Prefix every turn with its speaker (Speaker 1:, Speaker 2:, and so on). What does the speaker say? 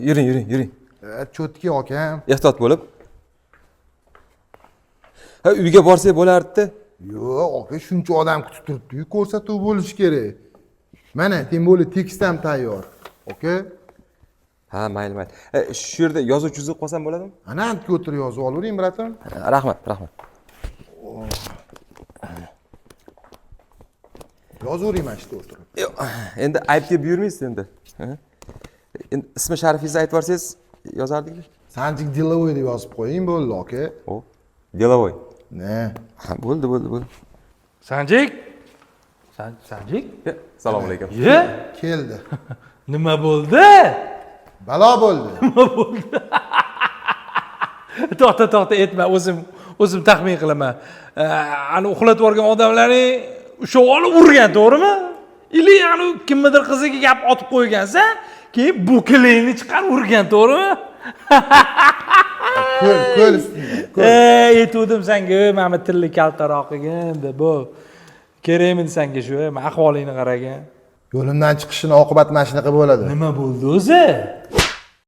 Speaker 1: Yuring.
Speaker 2: Cho'tki akam.
Speaker 1: Ehtiyot bo'lib. Ha, uyga borsak bo'lardi.
Speaker 2: Yo'q, aka shuncha odam kutib turibdi-yu, ko'rsatuv bo'lishi kerak. Mana, tem bo'li tekst ham tayyor. Aka,
Speaker 1: Ha, mayli. Shu yerda yozuvchi chizib qolsam bo'ladimi?
Speaker 2: ana antga o'tirib yozib olavering, bratim.
Speaker 1: Rahmat.
Speaker 2: Yozavering mana shu o'tirib.
Speaker 1: Yo'q, endi aybga buyurmaysiz endi. Endi ismi sharifingizni aytib yorsangiz yozardik.
Speaker 2: Sanjik Delovoy deb yozib qo'ying, bo'ldi, aka.
Speaker 1: O, Delovoy.
Speaker 2: Ne?
Speaker 1: Ha, bo'ldi.
Speaker 3: Sanjik? Sanjik?
Speaker 1: Assalomu alaykum.
Speaker 3: Ye?
Speaker 2: Keldi.
Speaker 3: Nima bo'ldi?
Speaker 2: Balo bo'ldi.
Speaker 3: To'xta, aytma, o'zim taxmin qilaman. Ani uxlatib yuborgan odamlarning o'sha olib urgan, to'g'rimi? Ili ani kimnidir qiziga gap otib qo'ygansa, keyin buklingni chiqarib urgan, to'g'rimi?
Speaker 2: Ko'l ustida.
Speaker 3: Aytuvdim senga, mana tilli kaltaroqligim deb, bu kerakmidi senga shu, men ahvolingni qaragan.
Speaker 2: Yo'limdan chiqishini oqibati mana shunaqa bo'ladi.
Speaker 3: Nima bo'ldi o'zi?